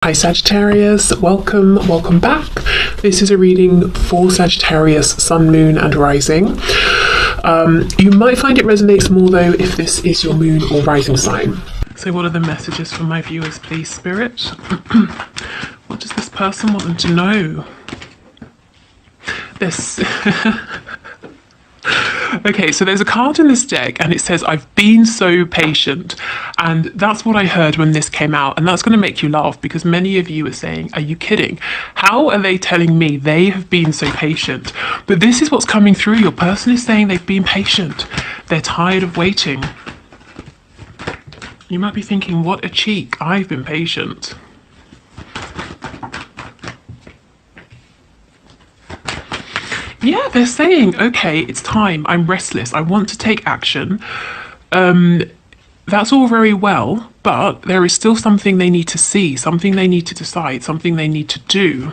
Hi Sagittarius, welcome back. This is a reading for Sagittarius Sun, Moon and Rising. You might find it resonates more though if this is your moon or rising sign. So what are the messages for my viewers, please, Spirit? What does this person want them to know? This... Okay, so there's a card in this deck and it says, I've been so patient. And that's what I heard when this came out. And that's going to make you laugh because many of you are saying, are you kidding? How are they telling me they have been so patient? But this is what's coming through. Your person is saying they've been patient. They're tired of waiting. You might be thinking, what a cheek. I've been patient. Yeah, they're saying, okay, it's time. I'm restless. I want to take action. That's all very well, but there is still something they need to see, something they need to decide, something they need to do.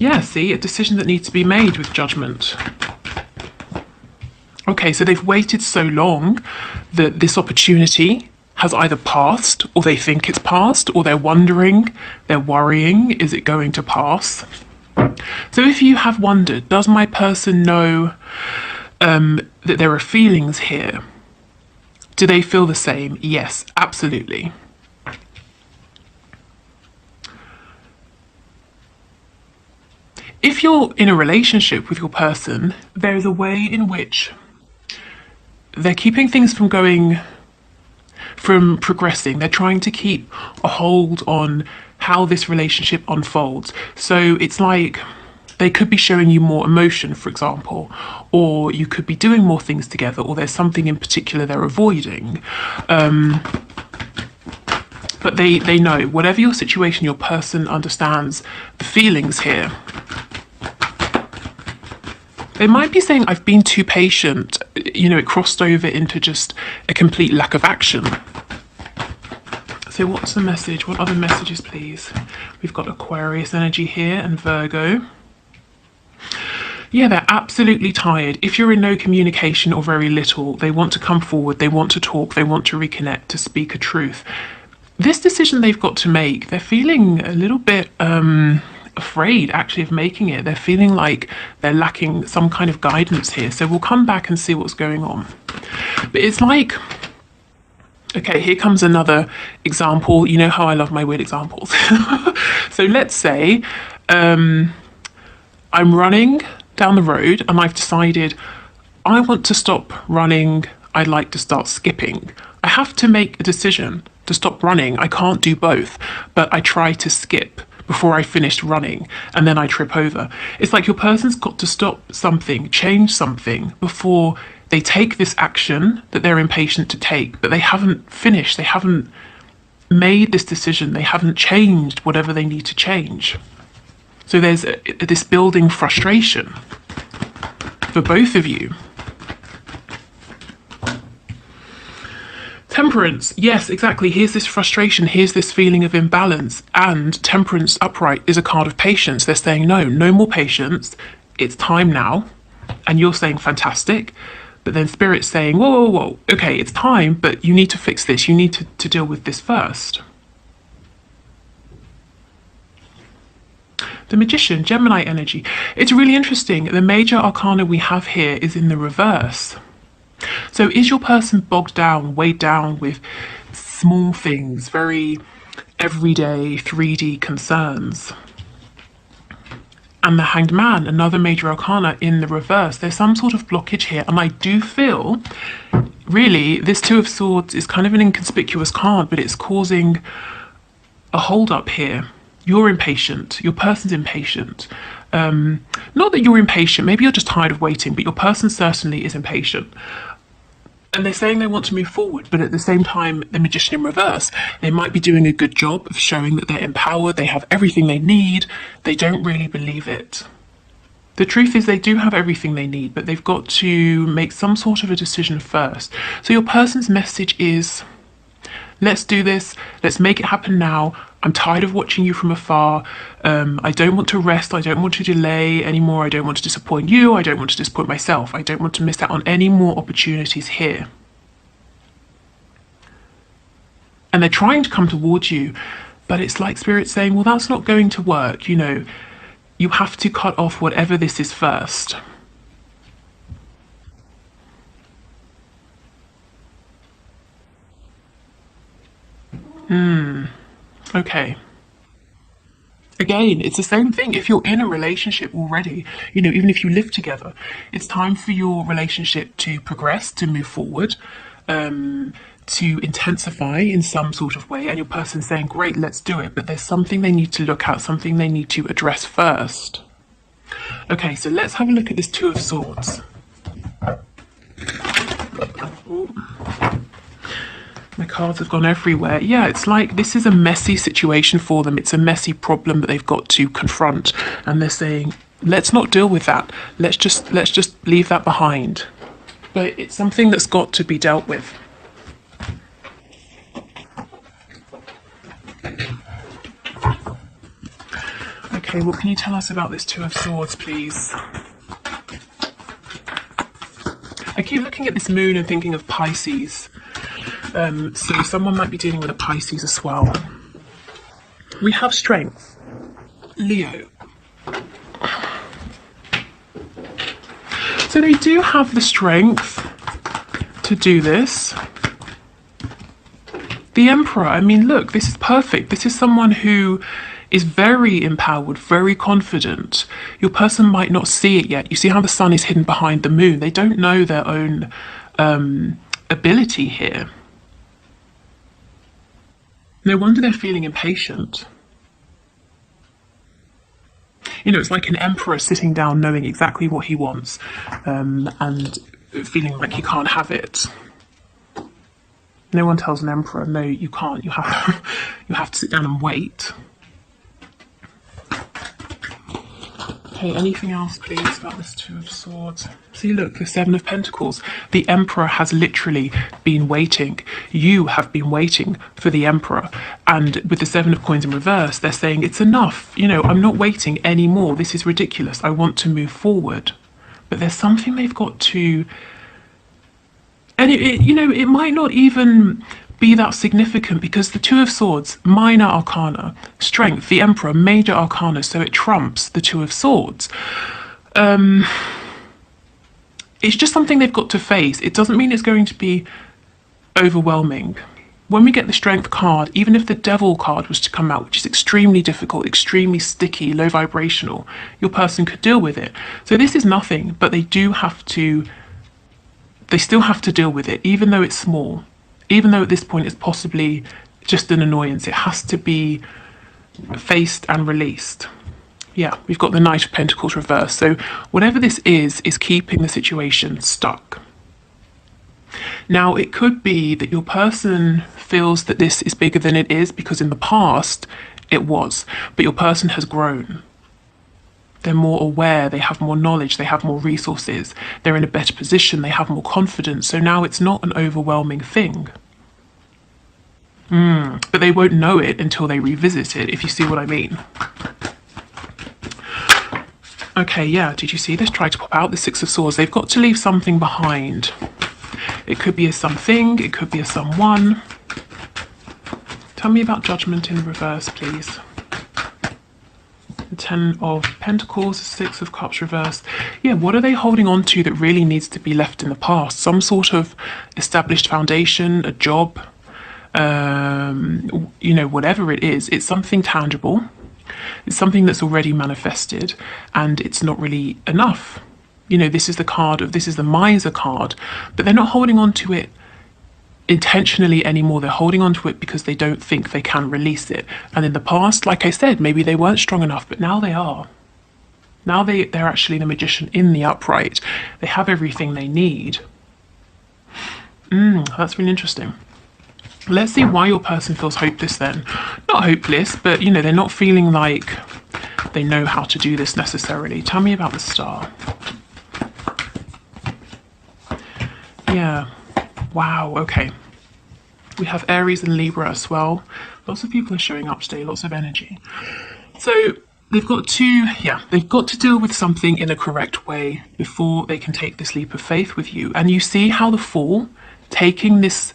Yeah, see, a decision that needs to be made with judgment. Okay, so they've waited so long that this opportunity has either passed, or they think it's passed, or they're wondering, they're worrying, is it going to pass? So if you have wondered, does my person know that there are feelings here? Do they feel the same? Yes, absolutely. If you're in a relationship with your person, there is a way in which they're keeping things from progressing. They're trying to keep a hold on how this relationship unfolds. So it's like they could be showing you more emotion, for example, or you could be doing more things together, or there's something in particular they're avoiding. But they know, whatever your situation, your person understands the feelings here. They might be saying, I've been too patient. You know, it crossed over into just a complete lack of action. So what's the message? What other messages, please? We've got Aquarius energy here and Virgo. Yeah, they're absolutely tired. If you're in no communication or very little, they want to come forward, they want to talk, they want to reconnect, to speak a truth. This decision they've got to make, they're feeling a little bit afraid actually of making it. They're feeling like they're lacking some kind of guidance here. So we'll come back and see what's going on. But it's like, okay, here comes another example. You know how I love my weird examples. So let's say I'm running down the road and I've decided I want to stop running. I'd like to start skipping. I have to make a decision to stop running. I can't do both, but I try to skip before I finished running and then I trip over. It's like your person's got to stop something, change something before they take this action that they're impatient to take, but they haven't finished, they haven't made this decision, they haven't changed whatever they need to change. So there's this building frustration for both of you. Temperance, yes, exactly. Here's this frustration, here's this feeling of imbalance, and Temperance upright is a card of patience. They're saying, no more patience, it's time now. And you're saying, fantastic. But then Spirit's saying, whoa, okay, it's time, but you need to fix this. You need to deal with this first. The Magician, Gemini energy. It's really interesting. The major arcana we have here is in the reverse. So is your person bogged down, weighed down with small things, very everyday 3D concerns? And the Hanged Man, another major arcana in the reverse. There's some sort of blockage here. And I do feel, really, this Two of Swords is kind of an inconspicuous card, but it's causing a hold up here. You're impatient. Your person's impatient. Not that you're impatient. Maybe you're just tired of waiting, but your person certainly is impatient. And they're saying they want to move forward, but at the same time, the Magician in reverse, they might be doing a good job of showing that they're empowered, they have everything they need, they don't really believe it. The truth is they do have everything they need, but they've got to make some sort of a decision first. So your person's message is, let's do this, let's make it happen now. I'm tired of watching you from afar. I don't want to rest. I don't want to delay anymore. I don't want to disappoint you. I don't want to disappoint myself. I don't want to miss out on any more opportunities here. and they're trying to come towards you, but it's like Spirit saying, well, that's not going to work. You know, you have to cut off whatever this is first. Okay. Again, it's the same thing. If you're in a relationship already, you know, even if you live together, it's time for your relationship to progress, to move forward, to intensify in some sort of way. And your person's saying, great, let's do it. But there's something they need to look at, something they need to address first. Okay, so let's have a look at this Two of Swords. Ooh. My cards have gone everywhere. Yeah, it's like this is a messy situation for them. It's a messy problem that they've got to confront. And they're saying, let's not deal with that. Let's just leave that behind. But it's something that's got to be dealt with. Okay, what can you tell us about this Two of Swords, please? I keep looking at this moon and thinking of Pisces. So someone might be dealing with a Pisces as well. We have strength. Leo. So they do have the strength to do this. The Emperor, I mean, look, this is perfect. This is someone who is very empowered, very confident. Your person might not see it yet. You see how the sun is hidden behind the moon. They don't know their own ability here. No wonder they're feeling impatient. You know, it's like an emperor sitting down knowing exactly what he wants and feeling like he can't have it. No one tells an emperor, no, you can't. You have to sit down and wait. Okay, anything else, please, about this Two of Swords? See, look, the Seven of Pentacles. The Emperor has literally been waiting. You have been waiting for the Emperor. And with the Seven of Coins in reverse, they're saying, it's enough. You know, I'm not waiting anymore. This is ridiculous. I want to move forward. But there's something they've got to... And, you know, it might not even be that significant because the Two of Swords, minor arcana, strength, the Emperor, major arcana, so it trumps the Two of Swords. It's just something they've got to face. It doesn't mean it's going to be overwhelming. When we get the Strength card, even if the Devil card was to come out, which is extremely difficult, extremely sticky, low vibrational, your person could deal with it. So this is nothing, but they still have to deal with it, even though it's small. Even though at this point it's possibly just an annoyance, it has to be faced and released. Yeah, we've got the Knight of Pentacles reversed. So whatever this is keeping the situation stuck. Now, it could be that your person feels that this is bigger than it is because in the past it was, but your person has grown. They're more aware, they have more knowledge, they have more resources, they're in a better position, they have more confidence. So now it's not an overwhelming thing. But they won't know it until they revisit it, if you see what I mean. Okay, yeah, did you see this? Try to pop out the Six of Swords. They've got to leave something behind. It could be a something, it could be a someone. Tell me about Judgment in reverse, please. The Ten of Pentacles, the Six of Cups reversed. Yeah, what are they holding on to that really needs to be left in the past? Some sort of established foundation, a job, you know, whatever it is. It's something tangible. It's something that's already manifested and it's not really enough. You know, this is the Miser card, but they're not holding on to it intentionally anymore. They're holding on to it because they don't think they can release it. And in the past, like I said, maybe they weren't strong enough, but now they are. Now they're actually the Magician in the upright. They have everything they need. That's really interesting. Let's see why your person feels hopeless then. Not hopeless, but you know, they're not feeling like they know how to do this necessarily. Tell me about the Star. Yeah. Wow, okay. We have Aries and Libra as well. Lots of people are showing up today, lots of energy. So they've got to deal with something in a correct way before they can take this leap of faith with you. And you see how the Fool, taking this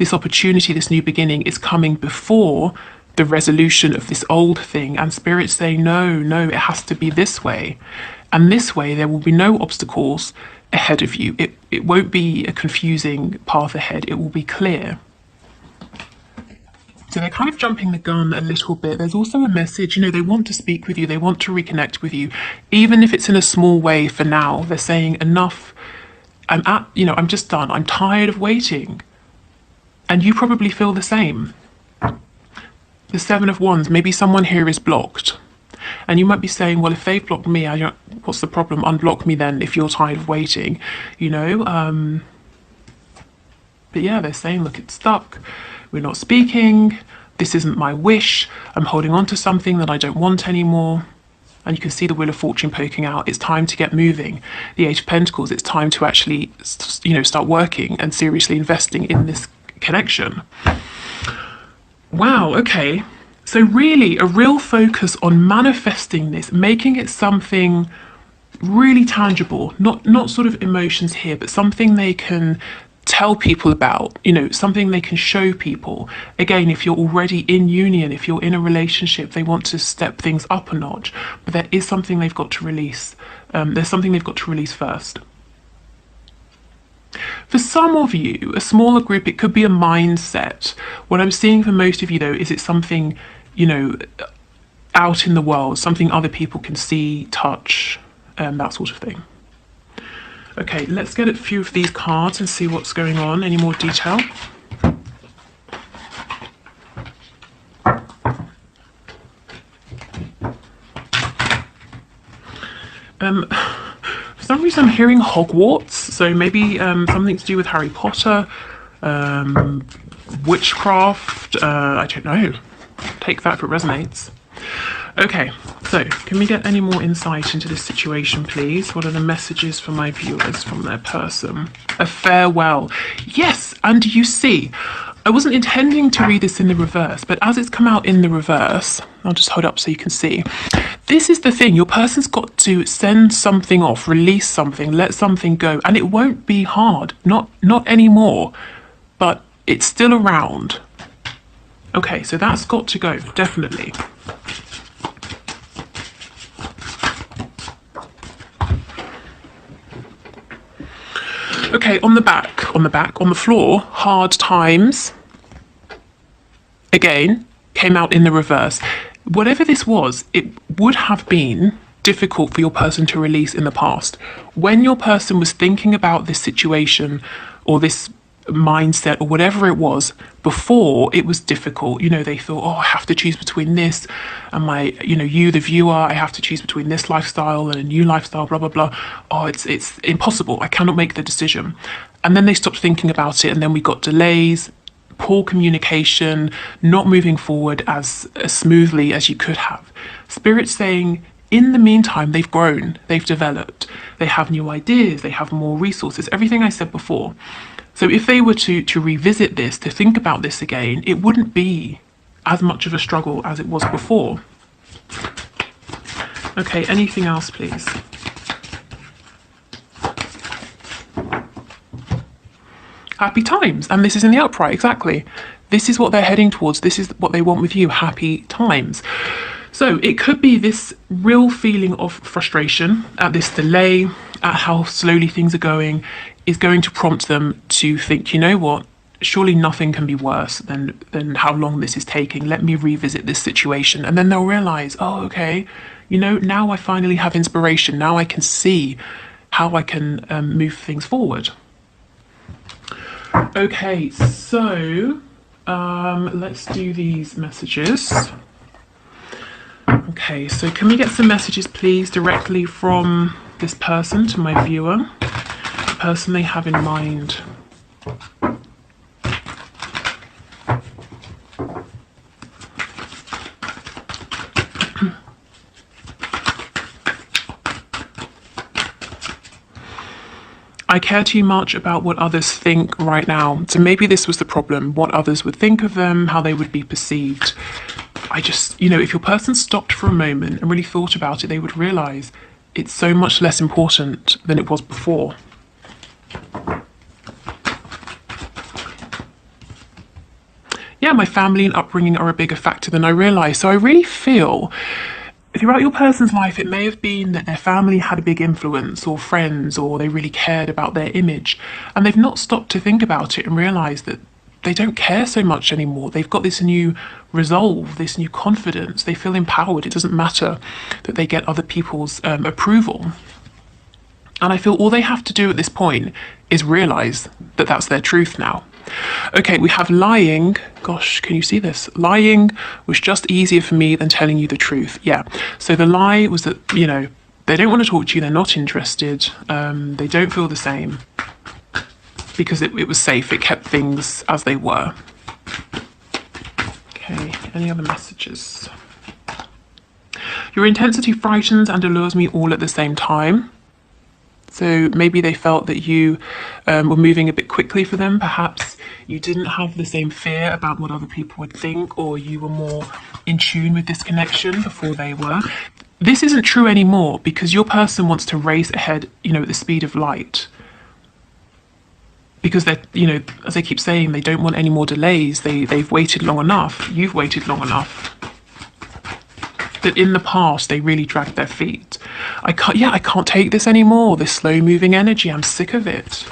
this opportunity, this new beginning is coming before the resolution of this old thing. And Spirit's saying, no, no, it has to be this way. And this way, there will be no obstacles ahead of you. It won't be a confusing path ahead. It will be clear. So they're kind of jumping the gun a little bit. There's also a message, you know, they want to speak with you. They want to reconnect with you, even if it's in a small way for now. They're saying enough. I'm just done. I'm tired of waiting. And you probably feel the same. The Seven of Wands, maybe someone here is blocked. And you might be saying, well, if they've blocked me, what's the problem? Unblock me then if you're tired of waiting, you know? But yeah, they're saying, look, it's stuck. We're not speaking. This isn't my wish. I'm holding on to something that I don't want anymore. And you can see the Wheel of Fortune poking out. It's time to get moving. The Eight of Pentacles, it's time to actually, you know, start working and seriously investing in this connection. Wow, okay. So really a real focus on manifesting this, making it something really tangible, not sort of emotions here, but something they can tell people about, you know, something they can show people. Again, if you're already in union, if you're in a relationship, they want to step things up a notch, but there is something they've got to release. There's something they've got to release first. For some of you, a smaller group, it could be a mindset. What I'm seeing for most of you, though, is it's something, you know, out in the world, something other people can see, touch, that sort of thing. Okay, let's get a few of these cards and see what's going on. Any more detail? For some reason I'm hearing Hogwarts, so maybe something to do with Harry Potter, witchcraft, I don't know. Take that if it resonates. Okay, so can we get any more insight into this situation, please? What are the messages for my viewers from their person? A farewell. Yes, and you see, I wasn't intending to read this in the reverse, but as it's come out in the reverse, I'll just hold up so you can see. This is the thing, your person's got to send something off, release something, let something go, and it won't be hard, not anymore, but it's still around. Okay, so that's got to go, definitely. Okay, on the floor, hard times, again, came out in the reverse. Whatever this was, it would have been difficult for your person to release in the past. When your person was thinking about this situation or this mindset or whatever it was before, it was difficult. You know, they thought, oh, I have to choose between this and my, you know, you, the viewer, I have to choose between this lifestyle and a new lifestyle, blah, blah, blah. Oh, it's impossible. I cannot make the decision. And then they stopped thinking about it. And then we got delays, poor communication, not moving forward as smoothly as you could have. Spirit's saying, in the meantime, they've grown, they've developed, they have new ideas, they have more resources, everything I said before. So if they were to revisit this, to think about this again, it wouldn't be as much of a struggle as it was before. Okay, anything else, please? Happy times. And this is in the upright, exactly. This is what they're heading towards. This is what they want with you, happy times. So it could be this real feeling of frustration at this delay, at how slowly things are going, is going to prompt them to think, you know what, surely nothing can be worse than how long this is taking. Let me revisit this situation. And then they'll realize, oh, okay, you know, now I finally have inspiration. Now I can see how I can move things forward. Okay, so let's do these messages. Okay, so can we get some messages, please, directly from this person to my viewer? The person they have in mind. I care too much about what others think right now. So maybe this was the problem, what others would think of them, how they would be perceived. I just, you know, if your person stopped for a moment and really thought about it, they would realize it's so much less important than it was before. yeah, my family and upbringing are a bigger factor than I realised. So I really feel throughout your person's life, it may have been that their family had a big influence, or friends, or they really cared about their image, and they've not stopped to think about it and realise that they don't care so much anymore. They've got this new resolve, this new confidence. They feel empowered. It doesn't matter that they get other people's approval. And I feel all they have to do at this point is realise that that's their truth now. Okay, we have lying. Gosh, can you see this? Lying was just easier for me than telling you the truth. Yeah. So the lie was that, you know, they don't want to talk to you. They're not interested. They don't feel the same because it was safe. It kept things as they were. Okay, any other messages? Your intensity frightens and allures me all at the same time. So maybe they felt that you were moving a bit quickly for them. Perhaps you didn't have the same fear about what other people would think, or you were more in tune with this connection before they were. This isn't true anymore because your person wants to race ahead, you know, at the speed of light. Because they're, you know, as I keep saying, they don't want any more delays. They've waited long enough. You've waited long enough. That in the past they really dragged their feet. I can't take this anymore, this slow moving energy. I'm sick of it.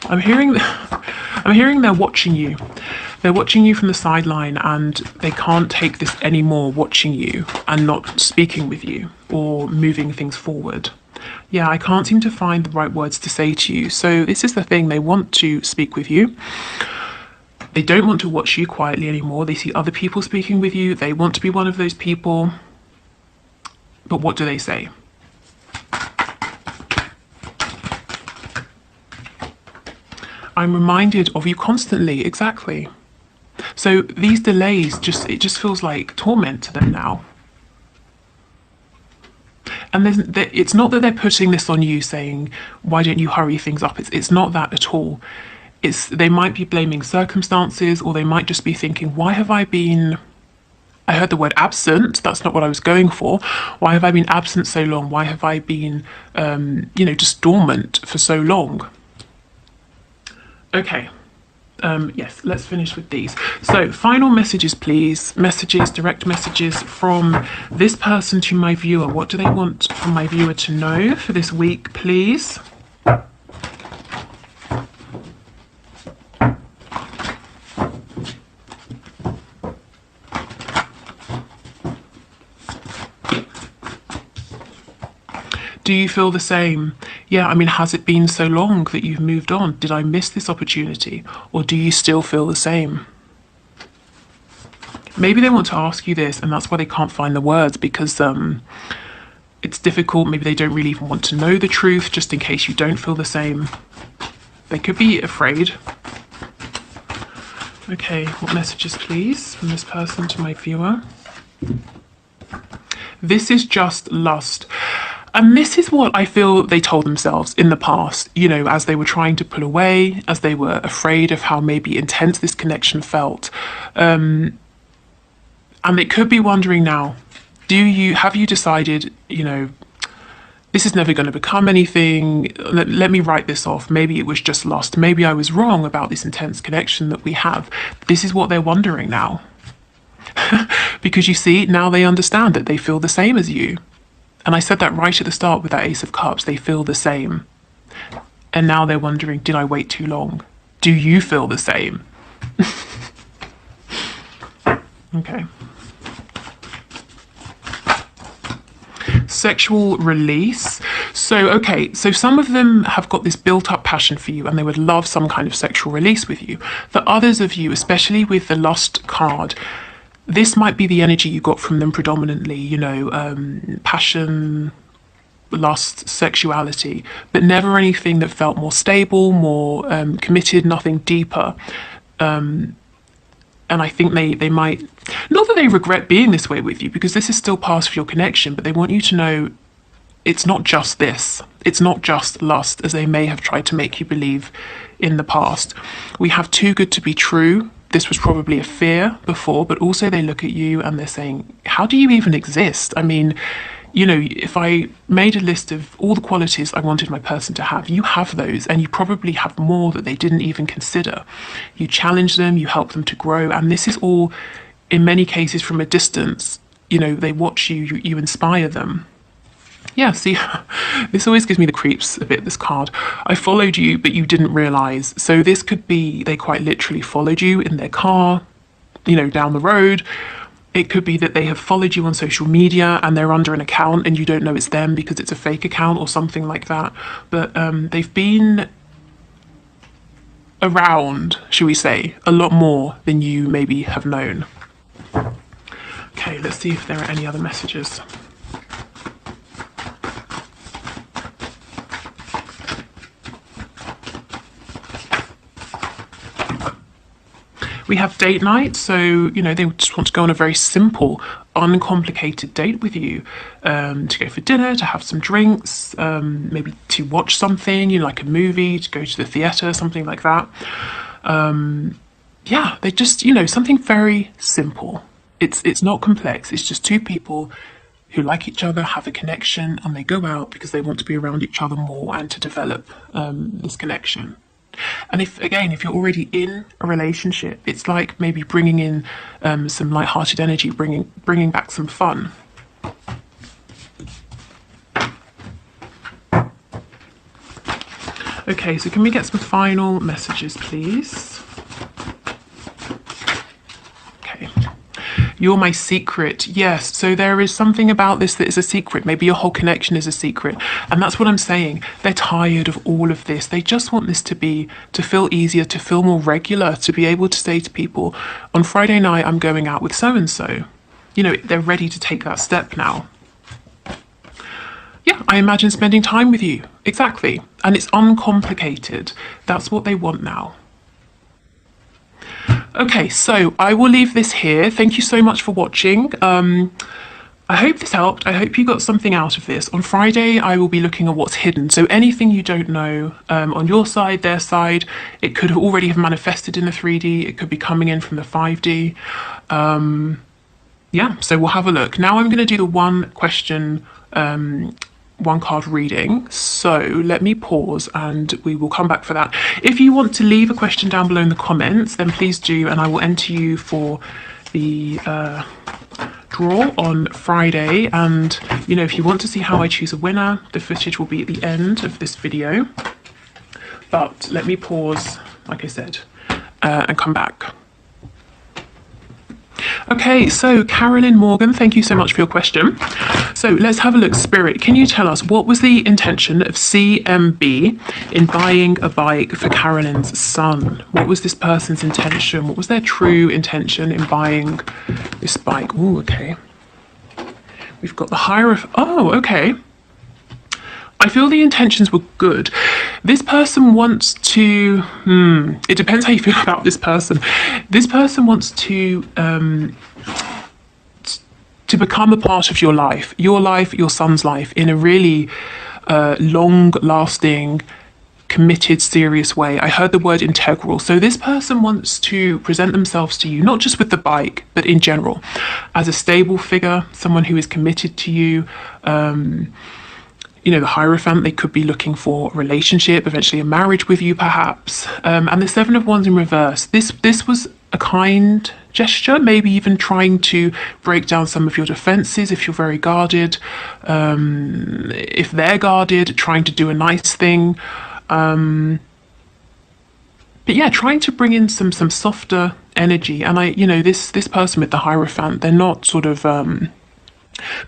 I'm hearing they're watching you. They're watching you from the sideline and they can't take this anymore, watching you and not speaking with you or moving things forward. Yeah, I can't seem to find the right words to say to you. So this is the thing, they want to speak with you. They don't want to watch you quietly anymore. They see other people speaking with you. They want to be one of those people. But what do they say? I'm reminded of you constantly. Exactly. So these delays, it just feels like torment to them now. And it's not that they're putting this on you saying, why don't you hurry things up? It's not that at all. They might be blaming circumstances, or they might just be thinking, why have I been, I heard the word absent, that's not what I was going for. Why have I been absent so long? Why have I been, you know, just dormant for so long? Okay, yes, let's finish with these. So final messages, please. Messages, direct messages from this person to my viewer. What do they want from my viewer to know for this week, please? Do you feel the same? Yeah, I mean, has it been so long that you've moved on? Did I miss this opportunity? Or do you still feel the same? Maybe they want to ask you this and that's why they can't find the words, because it's difficult. Maybe they don't really even want to know the truth, just in case you don't feel the same. They could be afraid. Okay, what messages, please, from this person to my viewer? This is just lust. And this is what I feel they told themselves in the past, you know, as they were trying to pull away, as they were afraid of how maybe intense this connection felt. And they could be wondering now, have you decided, you know, this is never going to become anything. Let me write this off. Maybe it was just lust. Maybe I was wrong about this intense connection that we have. This is what they're wondering now. Because you see, now they understand that they feel the same as you. And I said that right at the start with that Ace of Cups. They feel the same. And now they're wondering, did I wait too long? Do you feel the same? Okay. Sexual release. So, okay, so some of them have got this built up passion for you and they would love some kind of sexual release with you. For others of you, especially with the lust card, this might be the energy you got from them predominantly, you know, passion, lust, sexuality, but never anything that felt more stable, more committed, nothing deeper. And I think they might, not that they regret being this way with you, because this is still part of your connection, but they want you to know it's not just this. It's not just lust, as they may have tried to make you believe in the past. We have too good to be true. This was probably a fear before, but also they look at you and they're saying, how do you even exist? I mean, you know, if I made a list of all the qualities I wanted my person to have, you have those, and you probably have more that they didn't even consider. You challenge them, you help them to grow, and this is all, in many cases, from a distance. You know, they watch you, you inspire them. Yeah, see, this always gives me the creeps a bit, this card. I followed you, but you didn't realise. So this could be they quite literally followed you in their car, you know, down the road. It could be that they have followed you on social media and they're under an account and you don't know it's them because it's a fake account or something like that. But they've been around, shall we say, a lot more than you maybe have known. Okay, let's see if there are any other messages. We have date night, so, you know, they just want to go on a very simple, uncomplicated date with you, to go for dinner, to have some drinks, maybe to watch something, you know, like a movie, to go to the theatre, something like that. Yeah, they just, you know, something very simple. It's not complex. It's just two people who like each other, have a connection, and they go out because they want to be around each other more and to develop this connection. And if you're already in a relationship, it's like maybe bringing in some light-hearted energy, bringing back some fun. Okay, so can we get some final messages, please? Okay. You're my secret. Yes, so there is something about this that is a secret. Maybe your whole connection is a secret. And that's what I'm saying. They're tired of all of this. They just want this to feel easier, to feel more regular, to be able to say to people, on Friday night, I'm going out with so-and-so. You know, they're ready to take that step now. Yeah, I imagine spending time with you. Exactly. And it's uncomplicated. That's what they want now. Okay, so I will leave this here. Thank you so much for watching. I hope this helped. I hope you got something out of this. On Friday, I will be looking at what's hidden. So anything you don't know on your side, their side, it could already have manifested in the 3D. It could be coming in from the 5D. Yeah, so we'll have a look. Now I'm going to do the one question, one card reading. So let me pause and we will come back for that. If you want to leave a question down below in the comments, then please do, and I will enter you for the draw on Friday. And you know, if you want to see how I choose a winner, the footage will be at the end of this video. But let me pause, like I said, and come back. Okay, so Carolyn Morgan, thank you so much for your question. So let's have a look. Spirit, can you tell us what was the intention of CMB in buying a bike for Carolyn's son? What was this person's intention? What was their true intention in buying this bike? Oh, okay. We've got the Hierophant. Oh, okay. I feel the intentions were good. This person wants to, it depends how you feel about this person. This person wants to become a part of your life, your son's life, in a really long-lasting, committed, serious way. I heard the word integral. So this person wants to present themselves to you, not just with the bike, but in general, as a stable figure, someone who is committed to you. You know, the Hierophant, they could be looking for a relationship, eventually a marriage with you, perhaps. And the Seven of Wands in reverse. This was a kind gesture, maybe even trying to break down some of your defenses if you're very guarded. If they're guarded, trying to do a nice thing. But yeah, trying to bring in some softer energy. And you know, this person with the Hierophant, they're not sort of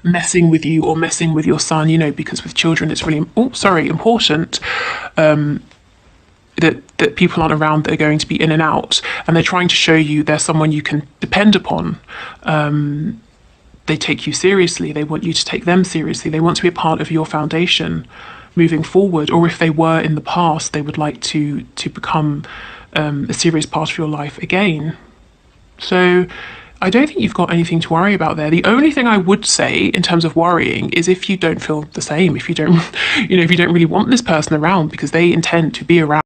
messing with you or messing with your son, you know, because with children it's really important that people aren't around that are going to be in and out, and they're trying to show you they're someone you can depend upon. They take you seriously, they want you to take them seriously, they want to be a part of your foundation moving forward, or if they were in the past, they would like to become a serious part of your life again. So I don't think you've got anything to worry about there. The only thing I would say in terms of worrying is if you don't feel the same, if you don't, you know, if you don't really want this person around because they intend to be around